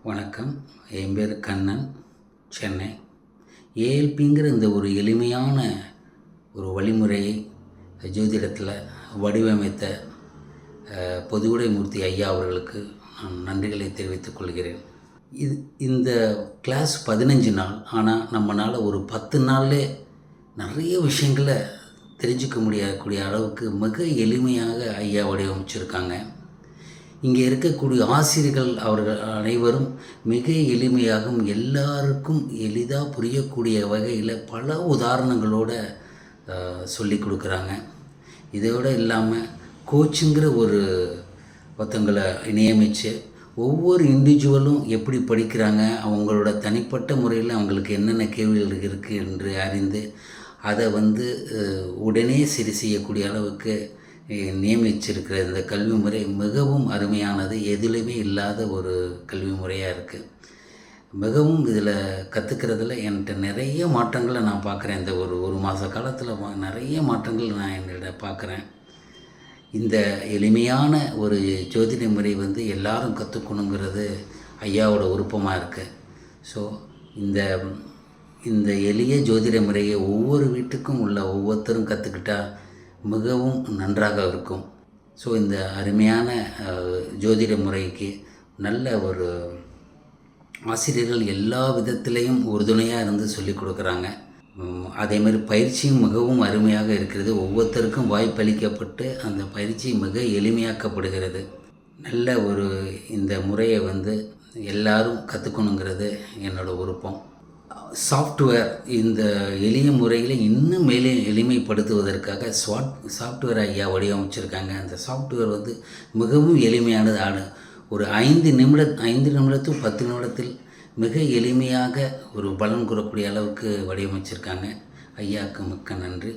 வணக்கம். என் பேர் கண்ணன், சென்னை. ஏஎல்பிங்கிற இந்த ஒரு எளிமையான ஒரு வழிமுறையை ஜோதிடத்தில் வடிவமைத்த பொதுவுடைமூர்த்தி ஐயா அவர்களுக்கு நான் நன்றிகளை தெரிவித்துக் கொள்கிறேன். இந்த கிளாஸ் 15 நாள், ஆனால் நம்மளால் ஒரு 10 நாள்லே நிறைய விஷயங்களை தெரிஞ்சிக்க முடியக்கூடிய அளவுக்கு மிக எளிமையாக ஐயா வடிவமைச்சிருக்காங்க. இங்கே இருக்கக்கூடிய ஆசிரியர்கள் அவர்கள் அனைவரும் மிக எளிமையாகவும் எல்லாருக்கும் எளிதாக புரியக்கூடிய வகையில் பல உதாரணங்களோடு சொல்லி கொடுக்குறாங்க. இதோடு இல்லாமல் கோச்சுங்கிற ஒருத்தங்களை நியமித்து ஒவ்வொரு இண்டிவிஜுவலும் எப்படி படிக்கிறாங்க, அவங்களோட தனிப்பட்ட முறையில் அவங்களுக்கு என்னென்ன கேள்விகள் இருக்குது என்று அறிந்து அதை உடனே சரி செய்யக்கூடிய அளவுக்கு நியமிச்சிருக்கிற இந்த கல்வி முறை மிகவும் அருமையானது. எதுலேயுமே இல்லாத ஒரு கல்வி முறையாக இருக்குது. மிகவும் இதில் கற்றுக்கிறதுல என்கிட்ட நிறைய மாற்றங்களை நான் பார்க்குறேன். இந்த ஒரு மாத காலத்தில் நிறைய மாற்றங்கள் நான் என்னிட பார்க்குறேன். இந்த எளிமையான ஒரு ஜோதிட முறை எல்லாரும் கற்றுக்கணுங்கிறது ஐயாவோட விருப்பமாக இருக்குது. ஸோ இந்த எளிய ஜோதிட முறையை ஒவ்வொரு வீட்டுக்கும் உள்ள ஒவ்வொருத்தரும் கற்றுக்கிட்டால் மிகவும் நன்றாக இருக்கும். ஸோ இந்த அருமையான ஜோதிட முறைக்கு நல்ல ஒரு ஆசிரியர்கள் எல்லா விதத்திலையும் உறுதுணையாக இருந்து சொல்லிக் கொடுக்குறாங்க. அதேமாதிரி பயிற்சியும் மிகவும் அருமையாக இருக்கிறது. ஒவ்வொருத்தருக்கும் வாய்ப்பளிக்கப்பட்டு அந்த பயிற்சி மிக எளிமையாக்கப்படுகிறது. நல்ல இந்த முறையை எல்லாரும் கற்றுக்கணுங்கிறது என்னோடய விருப்பம். சாஃப்ட்வேர் இந்த எளிய முறையில் இன்னும் மேலே எளிமைப்படுத்துவதற்காக சாஃப்ட்வேர் ஐயா வடிவமைச்சிருக்காங்க. அந்த சாஃப்ட்வேர் மிகவும் எளிமையானது. ஒரு 5 நிமிடத்தில் 10 நிமிடத்தில் மிக எளிமையாக ஒரு பலன் கூறக்கூடிய அளவுக்கு வடிவமைச்சிருக்காங்க. ஐயாவுக்கு மிக்க நன்றி.